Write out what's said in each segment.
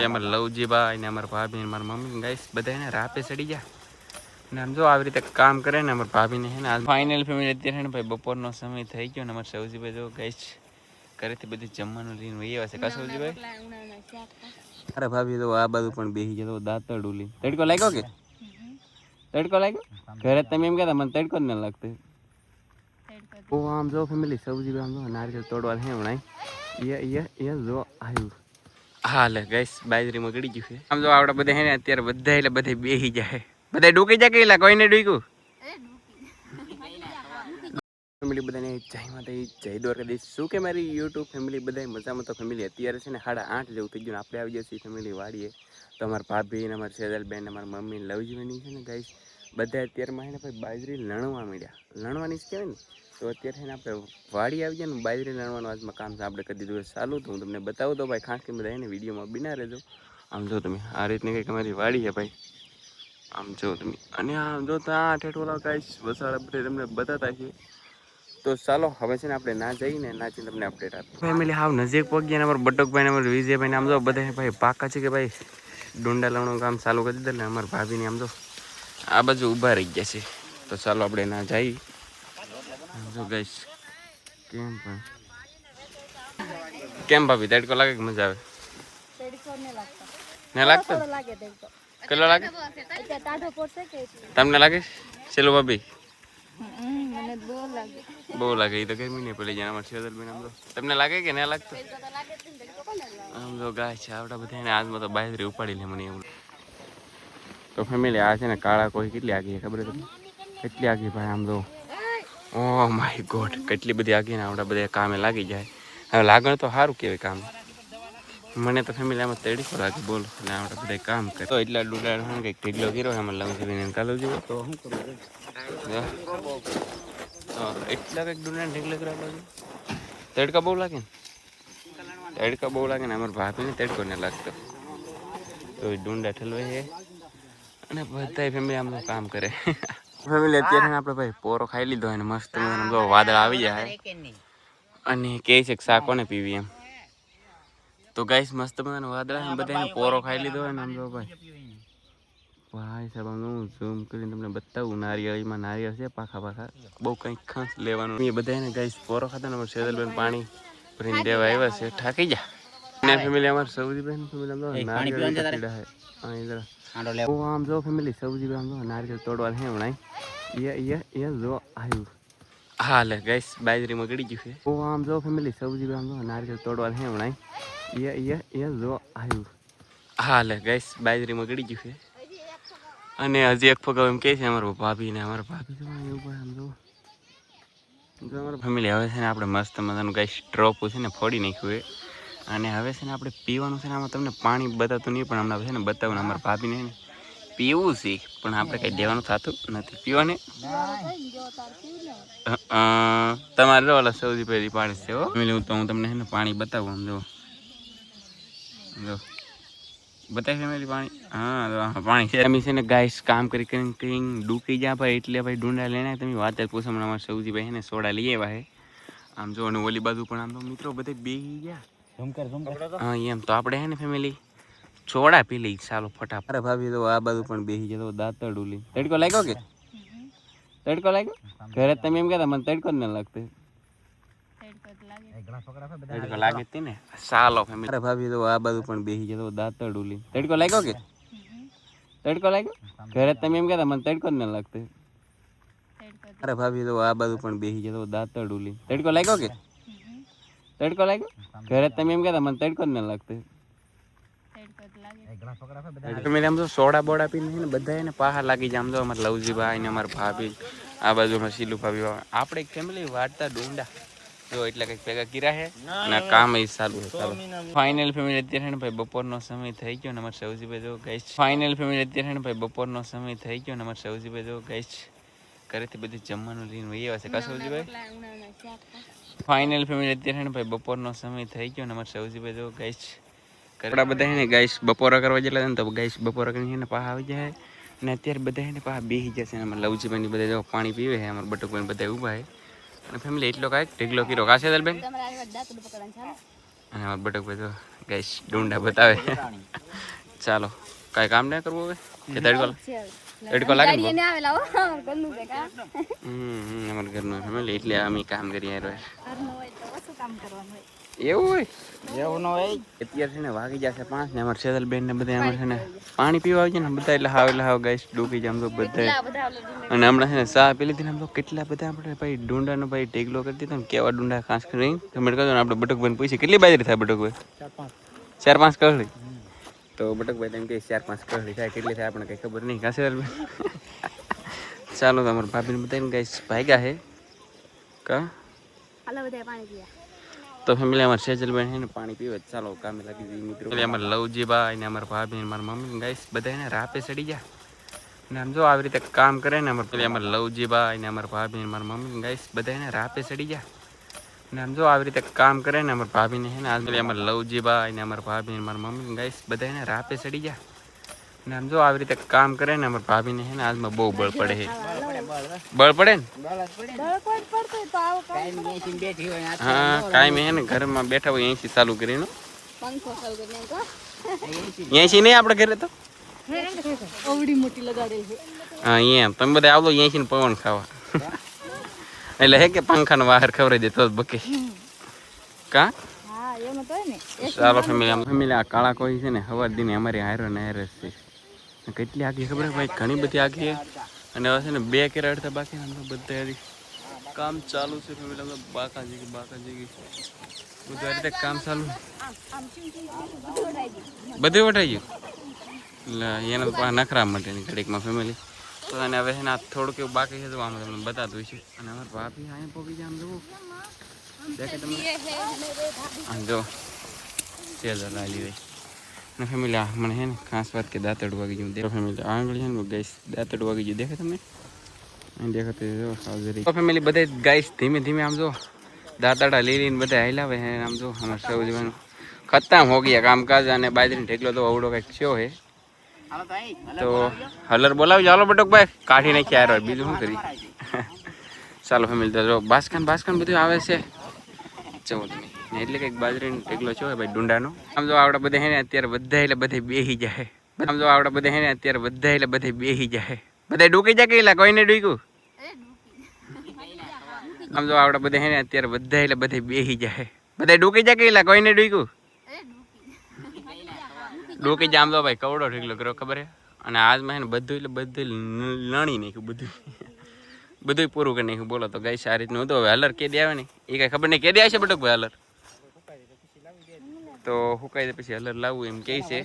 અમારે લવજીભાઈ ને અમારા ભાભી ને મારા મમ્મી ગાઈસ બધા એને રાપે ચડી ગયા ને આમ જો આવી રીતે કામ કરે ને અમારા ભાભીને હે ને ફાઇનલ ફેમિલી અત્યારે હે ને ભાઈ બપોરનો સમય થઈ ગયો ને અમારા સૌજીભાઈ જો ગાઈસ ઘરેથી બધું જમવાનું લઈને વહી આવે છે કા સૌજીભાઈ અરે ભાભી તો આ બાજુ પણ બેસી જતો દાંતડું લઈને તડકો લાગ્યો કે તડકો લાગ્યો ઘરે તમે એમ કહેતા મને તડકો જ ન લાગતો ઓ આમ જો ફેમિલી સૌજીભાઈ આમ જો નારિયેળ તોડવા હે હમણાં એ જો આવ્યું હા લે ગાઈસ બાજરીમાં ગળી ગયું છે આમ જો આવડા બધા હે ને અત્યારે બધા એટલે બધા બેસી જાય બધા ડૂકી જાય કેલા કોઈને ડૂક્યું ફેમિલી બધાને જય માતાજી જય દ્વારકાધીશ શું કે મારી યુટ્યુબ ફેમિલી બધા મજામાં તો ફેમિલી અત્યારે છે ને 8:30 જેવું થઈ ગયું આપણે આવી જઈએ ફેમિલી વાડીએ તો અમારા ભાભી ને અમારા સેજલબેન ને અમારા મમ્મી લવજીવાની છે ને ગાઈસ બધા અત્યારમાં છે ને ભાઈ બાજરી લણવા માંડ્યા લણવાની જ કહેવાય ને તો અત્યારે છે ને આપણે વાડી આવી જાય ને બાજરી લણવાનું આજમાં કામ છે આપણે કરી દીધું ચાલુ તો હું તમને બતાવું તો ભાઈ ખાસ કે બધા એને વિડીયોમાં બિના રહેજો આમ જો તમે આ રીતની કંઈક અમારી વાડી છે ભાઈ આમ જો તમે અને આમ જો તો આ ઠેઠવાળા ગાઈસ વસાડા બધે તમને બતાતા છે તો ચાલો હવે છે ને આપણે ના જઈને ના જઈને તમને અપડેટ આપીએ ફેમિલી હાવ નજીક પહોંચી ગયા અમારા બટકભાઈ ને અમારા વિજયભાઈ ને આમ જો બધા ભાઈ પાકા છે કે ભાઈ ડુંડા લાવવાનું કામ ચાલુ કરી દીધું ને અમારા ભાભીને આમ જો આ બાજુ ઊભા રહી ગયા છે તો ચાલો આપણે ના જઈએ જો ગાઈસ કેમ ભાભી તડકો લાગે કે મજા આવે ને લાગતો કેટલો લાગે તમને લાગે ચલો ભાભી બહુ લાગે એ તો ગરમી નહીં પડી જાય અમારે સેજલબેન આમ તો તમને લાગે કે ના લાગતું આમ તો ગાય છે આવડા બધા આજમાં તો બાજરી ઉપાડી લે મને એવું તો ફેમિલી આ છે ને કાળા કોઈ કેટલી આગી ખબર તમને કેટલી આગી ભાઈ આમ તો ઓ માય ગોડ કેટલી બધી આગી ને આવડા બધા કામે લાગી જાય હવે લાગણ તો સારું કહેવાય કામ મને તો ફેમિલી આમાં તડીકો લાગે બોલો અને આવડા બધા કામ કરે તો એટલા ડુડા કંઈક ઢીગલો કર્યો એમાં લવજીને કાલો જેવો તો શું કરું એટલા કંઈક ડુડા ઢીગલો કર્યો તડકા બહુ લાગે ને તડકા બહુ લાગે ને અમારા ભાભીને તડકો ને લાગતો તો ડુંડા ઠલવાય છે અને બધા ફેમિલી આમ કામ કરે ફેમિલી અત્યારે આપણે ભાઈ પોરો ખાઈ લીધો અને મસ્ત વાદળ આવી જાય અને કહે છે કે શા કોને પીવી એમ તો ગાઈસ મસ્ત મજાનું વાદળ બધાને પોરો ખાઈ લીધો હોય ને આમ જો ભાઈ સાહેબ આમ હું ઝૂમ કરીને તમને બતાવું નારિયેળીમાં નારિયેળ છે પાખા પાખા બહુ કંઈક ખાસ લેવાનું એ બધાને ગાઈસ પોરો ખાતા ને અમારે સેજલબેન પાણી ભરીને દેવા આવ્યા છે ઠાકી જા અને ફેમિલી અમારે સૌજીબેન ફેમિલી નારિયેળ આમ જો ફેમિલી સૌજીબેન આમ જો નારિયેળ તોડવા હે હમણાં એ જો આવ્યું હા લે ગાઈસ બાજરીમાં ગળી ગયું છે આમ જો ફેમિલી સૌજીબેન આમ જો નારિયેળ તોડવા હે હમણાં એ જો આવ્યું હા લે ગાઈસ બાજરીમાં ગળી ગયું છે અને હજી એક ફગાવ એમ કહે છે અમારા ભાભી ને અમારા ભાભી તો એવું પણ આમ જો અમારા ફેમિલી હવે છે ને આપણે મસ્ત મજાનું ગાઈસ સ્ટ્રોપ છે ને ફોડી નાખ્યું અને હવે છે ને આપણે પીવાનું છે ને આમાં તમને પાણી બતાવતું નહીં પણ હમણાં છે ને બતાવું ને અમારા ભાભીને ને પીવું છે પણ આપણે કંઈ દેવાનું થતું નથી પીવાને તમારે લો ઓલા સૌથી પહેલી પાણી છે હો ફેમિલી તો હું તમને છે ને પાણી બતાવું આમ જો બતાવી ફેમિલી પાણી હા પાણી છે અમે છે ને ગાઈસ કામ કરી કરીને ડૂકી ગયા ભાઈ એટલે ભાઈ ડુંડા લઈને તમે વાત જ પૂછો હમણાં અમારા સૌજી ભાઈ ને સોડા લઈ આવ્યા છે આમ જો અને ઓલી બાજુ પણ આમ તો મિત્રો બધે બેસી ગયા હા એમ તો આપણે હે ને ફેમિલી સોડા પી લઈ ચાલો ફટાફટ અરે ભાભી તો આ બાજુ પણ બેસી જતો દાંતડું લઈ તડકો લાગ્યો કે તડકો લાગ્યો ઘરે તમે એમ કહેતા મને તડકો જ ન લાગતો તડકો લાગે તે ને ચાલો ફેમિલી અરે ભાભી તો આ બાજુ પણ બેસી જતો દાંતડું લઈ તડકો લાગ્યો કે તડકો લાગ્યો ઘરે તમે એમ કહેતા મને તડકો જ ન લાગતો અરે ભાભી તો આ બાજુ પણ બેસી જતો દાંતડું લઈ તડકો લાગ્યો કે તડકો લાગ્યો ઘરે તમે એમ કહેતા મને તડકો જ ન લાગતો આમ તો સોડા બોડા પીને બધા એને પાહા લાગી જાય આમ તો અમારા લવજીભાઈ ને અમારા ભાભી આ બાજુ અમારા શીલુ ભાભી આપણે એક ફેમિલી વાટતા ડુંડા જો એટલે કંઈક ભેગા કર્યા છે અને કામ એ ચાલુ છે ચાલો ફાઇનલ ફેમિલી અત્યારે ને ભાઈ બપોરનો સમય થઈ ગયો ને અમારા સૌજીભાઈ જો ગાઈસ ફાઇનલ ફેમિલી અત્યારે ને ભાઈ બપોરનો સમય થઈ ગયો ને અમારા સૌજીભાઈ જો ગાઈસ ઘરેથી બધું જમવાનું લઈને વહી આવ્યા છે કા સૌજીભાઈ ફાઇનલ ફેમિલી અત્યારે ને ભાઈ બપોરનો સમય થઈ ગયો ને અમારા સૌજીભાઈ જો ગાઈસ કપડા બધા ને ગાઈસ બપોરા કરવા જેટલા ને તો ગાઈસ બપોરા કરીને પાહા આવી જાય અને અત્યારે બધા ને પાહા બેસી જશે અમારા લવજીભાઈ બધા જો પાણી પીવે છે અમારા બટુકભાઈ બધા ઊભા છે અને ફેમિલી એટલો કાંઈક ઢીગલો કર્યો કાશે દલબેન અને અમારા બટુકભાઈ તો ગાઈસ ડુંડા બતાવે ચાલો કાંઈ કામ નહીં કરવું હવે કે તડકો લાગે ને અમારા ઘરનું ફેમિલી એટલે અમે કામ કરીએ એવું હોય એવું ન હોય અત્યારે છે ને વાગી જશે 5 ને અમારે સેજલ બેન ને બધા અમારે છે ને પાણી પીવા આવી છે ને બધા એટલે હાવ ગાઈસ ડૂબી જામ તો બધા અને હમણાં છે ને ચા પી લીધી ને તો કેટલા બધા આપણે ભાઈ ડુંડાનો ભાઈ ટેગલો કરી દીધો ને કેવા ડુંડા ખાસ કરી તમે કહો ને આપણે બટુકભાઈ પૂછી કેટલી બાજરી થાય બટુકભાઈ 4-5 કળડી તો બટુકભાઈ એમ કે 4-5 કળડી થાય કેટલી થાય આપણે કઈ ખબર નહીં કાશે ચાલો તમારા ભાભીને બતાવીને ગાઈસ ભાગ્યા હે કા તો ફેમિલી અમારે સેજલબેન છે ને પાણી પીવે ચાલો કામે લાગી જઈએ મિત્રો અમારે લવજીભાઈ ને અમારા ભાભી ને મારા મમ્મી ગાઈસ બધા એને રાપે ચડી ગયા ને આમ જો આવી રીતે કામ કરે ને અમારે લવજીભાઈ ને અમારા ભાભી ને મારા મમ્મી ગાઈસ બધા એને રાપે ચડી ગયા ને આમ જો આવી રીતે કામ કરે ને અમારા ભાભીને છે ને અમારે લવજીભાઈ ને અમારા ભાભી ને મારા મમ્મી ગાઈસ બધા એને રાપે ચડી ગયા ને આમ જો આવી રીતે કામ કરે ને અમારા ભાભીને છે ને આજમાં બહુ બળ પડે છે બળ પડે ને હા કાંઈ મેં ને ઘરમાં બેઠા હોય એસી ચાલુ કરીને એસી નહીં આપણે ઘરે તો હા એમ તમે બધા આવતો એસી ને પવન ખાવા એટલે હે કે પંખાનો બહાર ખવડાવી દે તો બકે કા ચાલો ફેમિલી આ કાળા કોઈ છે ને હવાર દીને અમારી હારો ને હારે છે કેટલી આગી ખબર ભાઈ ઘણી બધી આગી અને હવે છે ને 2 કેરા અડધા બાકી બધા કામ ચાલુ છે ફેમિલી બાકાજી બધું આ રીતે કામ ચાલુ બધું વટાઈ ગયું એટલે એને તો નખરા માટેની ઘડીકમાં ફેમિલી તો અને હવે છે ને થોડુંક એવું બાકી છે તો આમ તમને બતાતું હોય છે અને અમારે ભાભી અહીંયા પોગી જાય આમ જવું દેખે તમને જો સેજ લાલી હોય ને ફેમિલી મને છે ને ખાસ વાત કે દાંતડ વાગી ગયું દેખો ફેમિલી આંગળી છે ને ગાઈસ દાંતડ વાગી ગયું દેખે તમને અહીં દેખાતું જો સાવજરી ફેમિલી બધે ગાઈસ ધીમે ધીમે આમ જો દાંતડા લીલીને બધા હિલાવે છે આમ જો અમારે સૌ જીવન ખતમ હો ગયા કામકાજ અને બાજરીનો ઢેકલો તો અવડો કંઈક થયો છે તો હલર બોલાવી ચાલો બટુકભાઈ કાઢી નાખી યાર બીજું શું કરી ચાલો ફેમિલી તો જો બાસકાન બધું આવે છે જવો તમે એટલે કંઈક બાજરીનો ઢેકલો છો ભાઈ ડુંડાનો આમ જો આવડા બધા હે ને અત્યારે બધા એટલે બધે બેહી જાય આમ જો આવડા બધા હે ને અત્યારે બધા એટલે બધે બેહી જાય બધા ડૂકી જાય કેલા કોઈને ડૂક્યું આમ જો આવડા બધા હે ને અત્યારે બધા એટલે બધે બેહી જાય બધા ડૂકી જાય કેલા કોઈને ડૂક્યું ડૂકી જામ તો ભાઈ કવડો ઢેકલો કરો ખબર હે અને આજમાં હે ને બધું એટલે બધું લણી નાખ્યું બધું પૂરું કરી નાખ્યું બોલો તો ગાઈસ આ રીતનું હતું હવે હલર કેદી આવે ને એ કઈ ખબર નહીં કેદી આવશે બટુકભાઈ હલર તો હુકાઈ દે પછી હલર લાવવું એમ કે છે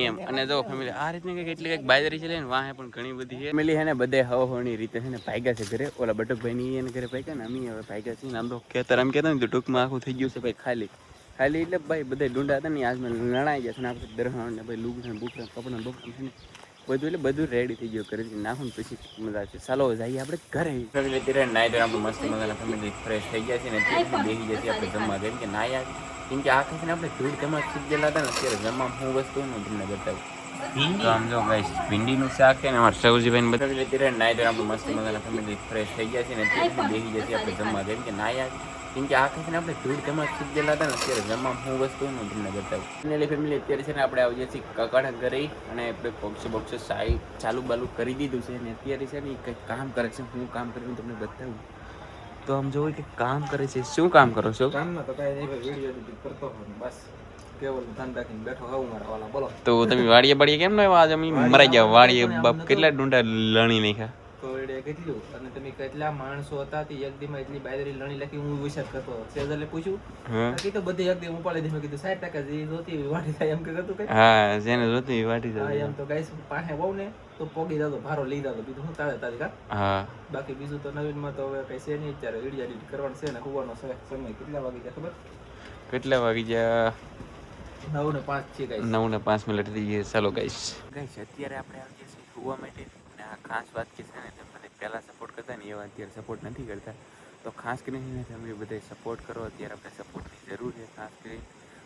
એમ અને જો ફેમિલી આ રીતની કંઈક એટલી કંઈક બાજરી છે ને વાહે પણ ઘણી બધી છે ફેમિલી છે ને બધે હવની રીતે છે ને ભાગ્યા છે ઘરે ઓલા બટુકભાઈ ની એને ઘરે ભાગ્યા ને અમે હવે ભાગ્યા છે ને આમ તો ખેતર આમ કહેતા ને તો ટૂંકમાં આખું થઈ ગયું છે ભાઈ ખાલી એટલે ભાઈ બધા ડુંડા હતા ને આજમાં લણાઈ ગયા છે ને આપણે દરહાણ ને ભાઈ લુગડા બુકડા કપડા બપડા છે ને બધું એટલે બધું રેડી થઈ ગયું કરી નાખું પછી મજા આવશે ચાલો જઈએ આપણે ઘરે ફેમિલી ત્યારે નાઈ તો આપણે મસ્ત મજાના ફેમિલી ફ્રેશ થઈ ગયા છે ને બેસી જશે આપણે જમવા કેમ કે નાઈ આવી કેમ કે આખે છે ને આપણે ધૂળ તેમાં ગયેલા હતા ને અત્યારે જમવા હું વસ્તુ હું તમને બતાવું તો આમ જો ગાઈસ ભીંડીનું શાક છે ને અમારે સૌજીભાઈને બતાવી ત્યારે નાઈ તો આપણે મસ્ત મજાના ફેમિલી ફ્રેશ થઈ ગયા છે ને બેસી જશે આપણે જમવા કેમ કે નાઈ આવી કેમ કે આખે છે ને આપણે ધૂળ તેમાં ગયેલા હતા ને અત્યારે જમવા હું વસ્તુ હું તમને બતાવું ફેમિલી અત્યારે છે ને આપણે આવીએ છીએ કકાડા ઘરે અને આપણે બોક્સ સાઈ ચાલુ કરી દીધું છે ને અત્યારે છે ને કંઈક કામ કરે છે હું કામ કરીને તમને બતાવું તો આમ જોવું કે કામ કરે છે શું કામ કરો છો કામમાં તો કાંઈ નહીં વિડીયો એડિટ કરતો હોય બસ કેવલ ધ્યાન રાખીને બેઠો હોઉં મારા વાલા બોલો તો તમે વાડીએ કેમ ન આજ અમે મરાઈ ગયા વાડીએ બાપ કેટલા ડુંડા લણી નાખ્યા તો એડે કેટલું અને તમે કેટલા માણસો હતા તે એક દીમાં એટલી બાજરી લણી લખી હું વિચાર કરતો સેજલે પૂછ્યું કીધું બધી એક દી હું પાડી દીધું કીધું 60% જે જોતી વાટી થાય એમ કે હતું કે હા જેને જોતી વાટી જાય એમ તો ગાઈસ પાહે બહુ ને તો પોગી દાદો ભારો લઈ દાદો બીજું હું તારી કા હા બાકી બીજું તો નવીન માં તો હવે કઈ છે નહીં અત્યારે વિડિયો એડિટ કરવાનું છે ને કુવાનો સમય કેટલા વાગી જાય ખબર કેટલા વાગી ગયા 9:05 છે ગાઈસ 9:05 મિનિટ થઈ ગઈ ચાલો ગાઈસ અત્યારે આપણે આવી જઈએ કુવા માટે અને આ ખાસ વાત કે છે ને તમે પહેલા સપોર્ટ કરતા ને એવા અત્યારે સપોર્ટ નથી કરતા તો ખાસ કરીને તમે બધા સપોર્ટ કરો અત્યારે આપણે સપોર્ટની જરૂર છે ખાસ કરીને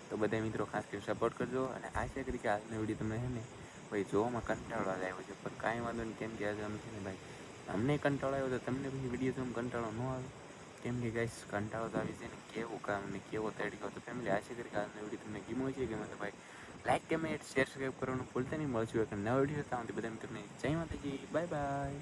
તો બધા મિત્રો ખાસ કરીને સપોર્ટ કરજો અને આશા કરી કે આજનો વિડીયો તમને છે ને ભાઈ જોવામાં કંટાળો આવ્યો છે પણ કાંઈ વાંધો નહીં કેમ કે આજે અમે છે ને ભાઈ અમને કંટાળો આવ્યો તો તમને પછી વિડીયો જોવામાં કંટાળો ન આવે કેમ કે ગાઈસ કંટાળો તો આવી છે ને કેવું કામ ને કેવો તડકો તો ફેમિલી આશા કરી કે આજનો વિડીયો તમને ગમ્યો છે કે મને ભાઈ લાઈક કમેન્ટ શેર સબસ્ક્રાઈબ કરવાનું ભૂલતા નહીં. મળશું એક નવા વિડીયો. ત્યાં સુધી બધા મિત્રોને જય માતાજી, બાય બાય.